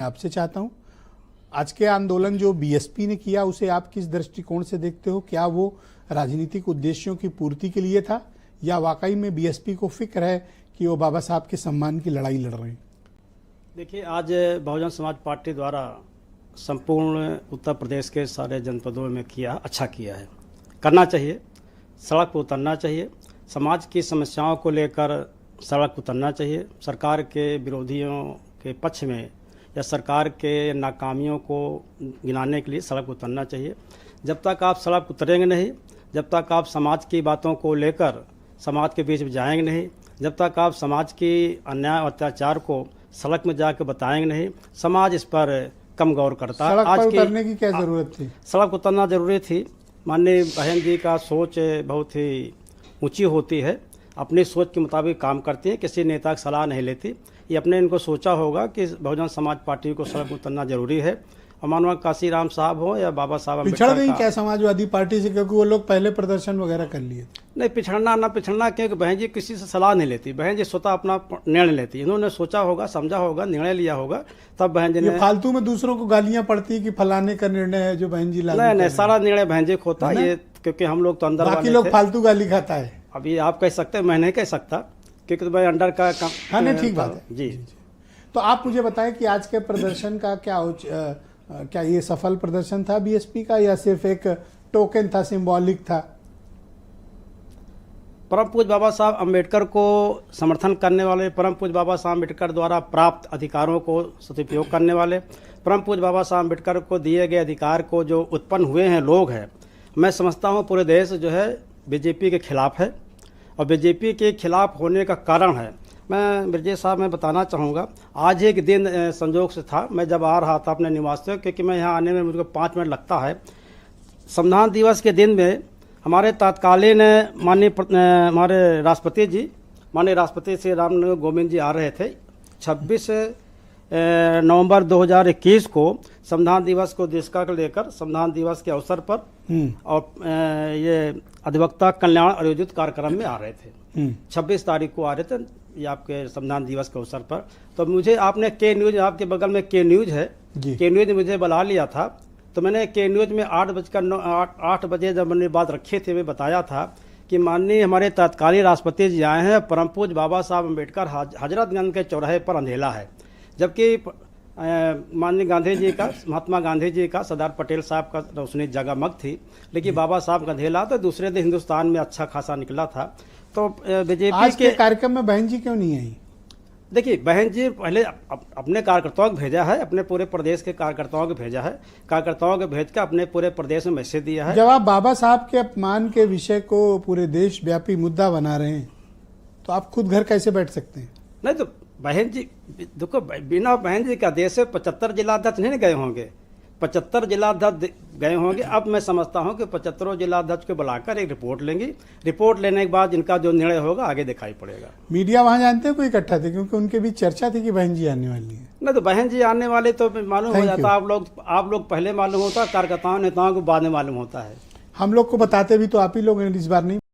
आपसे चाहता हूं, आज के आंदोलन जो बीएसपी ने किया उसे आप किस दृष्टिकोण से देखते हो? क्या वो राजनीतिक उद्देश्यों की पूर्ति के लिए था या वाकई में बीएसपी को फिक्र है कि वो बाबा साहब के सम्मान की लड़ाई लड़ रहे हैं? देखिए, आज बहुजन समाज पार्टी द्वारा संपूर्ण उत्तर प्रदेश के सारे जनपदों में अच्छा किया है। करना चाहिए, सड़क पर उतरना चाहिए, समाज की समस्याओं को लेकर सड़क पर उतरना चाहिए, सरकार के विरोधियों के पक्ष में या सरकार के नाकामियों को गिनाने के लिए सड़क पर उतरना चाहिए। जब तक आप सड़क पर उतरेंगे नहीं, जब तक आप समाज की बातों को लेकर समाज के बीच में जाएंगे नहीं, जब तक आप समाज की अन्याय अत्याचार को सड़क में जाकर बताएंगे नहीं, समाज इस पर कम गौर करता है। आज उतरने की क्या जरूरत थी? सड़क उतरना जरूरी थी। माननीय बहन जी का सोच बहुत ही ऊंची होती है, अपनी सोच के मुताबिक काम करती है, किसी नेता की सलाह नहीं लेती। ये अपने इनको सोचा होगा कि बहुजन समाज पार्टी को सड़क उतरना जरूरी है। और मानव काशीराम साहब हो या बाबा साहब पिछड़ गई क्या समाजवादी पार्टी से? क्योंकि वो लोग पहले प्रदर्शन वगैरह कर लिए। नहीं, पिछड़ना क्योंकि बहन जी किसी से सलाह नहीं लेती, बहन जी स्वतः अपना निर्णय लेती। इन्होंने सोचा होगा, समझा होगा, निर्णय लिया होगा, तब बहन जी ने। फालतू में दूसरों को गालियां पड़ती है कि फलाने का निर्णय है जो बहन जी लागू। नहीं, सारा निर्णय बहन जी को होता है ये, क्योंकि हम लोग तो अंदर बाकी लोग फालतू गाली खाता है। अभी आप कह सकते हैं, मैं नहीं कह सकता क्योंकि तो मैं अंडर का काम। हाँ, नहीं, ठीक बात है जी। तो आप मुझे बताएं कि आज के प्रदर्शन का क्या ये सफल प्रदर्शन था बीएसपी का या सिर्फ एक टोकन था, सिंबॉलिक था? परम पूज्य बाबा साहब अम्बेडकर को समर्थन करने वाले, परम पूज्य बाबा साहब अम्बेडकर द्वारा प्राप्त अधिकारों को सदुपयोग करने वाले, परम पूज्य बाबा साहब अम्बेडकर को दिए गए अधिकार को जो उत्पन्न हुए हैं लोग हैं, मैं समझता हूँ पूरे देश जो है बीजेपी के खिलाफ है। और बीजेपी के खिलाफ होने का कारण है, मैं ब्रजेश साहब मैं बताना चाहूँगा। आज एक दिन संजोग से था, मैं जब आ रहा था अपने निवास से, क्योंकि मैं यहाँ आने में मुझको 5 मिनट लगता है। संविधान दिवस के दिन में हमारे तत्कालीन हमारे राष्ट्रपति श्री रामनाथ कोविंद जी आ रहे थे। 26 नवंबर 2021 को संविधान दिवस को देश का लेकर संविधान दिवस के अवसर पर और ये अधिवक्ता कल्याण आयोजित कार्यक्रम में आ रहे थे। 26 तारीख को आ रहे थे ये आपके संविधान दिवस के अवसर पर। तो मुझे आपने के न्यूज, आपके बगल में के न्यूज है, के न्यूज ने मुझे बुला लिया था। तो मैंने के न्यूज में 8 बजे जब मैंने बात रखी थी, मैं बताया था कि माननीय हमारे तत्कालीन राष्ट्रपति जी आए हैं, परम पूज्य बाबा साहब अम्बेडकर हजरतगंज के चौराहे पर अंधेला है। जबकि माननीय गांधी जी का, महात्मा गांधी जी का, सरदार पटेल साहब का रोशनी जगमग थी, लेकिन बाबा साहब का अंधेला तो दूसरे दिन हिंदुस्तान में अच्छा खासा निकला था। तो बीजेपी के कार्यक्रम में बहन जी क्यों नहीं आई? देखिए, बहन जी पहले अपने कार्यकर्ताओं को भेजा है, अपने पूरे प्रदेश के कार्यकर्ताओं को भेजा है, कार्यकर्ताओं को भेज कर अपने पूरे प्रदेश में मैसेज दिया है। जब आप बाबा साहब के अपमान के विषय को पूरे देश व्यापी मुद्दा बना रहे हैं तो आप खुद घर कैसे बैठ सकते हैं? नहीं तो बहन जी देखो, बिना बहन जी का देश से 75 जिलाध्यक्ष नहीं गए होंगे, 75 जिलाध्यक्ष गए होंगे। अब मैं समझता हूं कि 75 जिलाध्यक्ष को बुलाकर एक रिपोर्ट लेंगी, रिपोर्ट लेने के बाद इनका जो निर्णय होगा आगे दिखाई पड़ेगा। मीडिया वहां जानते हैं कोई इकट्ठा थे, क्योंकि उनके बीच चर्चा थी कि बहन जी आने वाली है। नहीं तो बहन जी आने वाले तो मालूम हो जाता, आप लोग पहले मालूम होता, कार्यकर्ताओं नेताओं को बाद में मालूम होता है। हम लोग को बताते भी तो आप ही लोग इस बार नहीं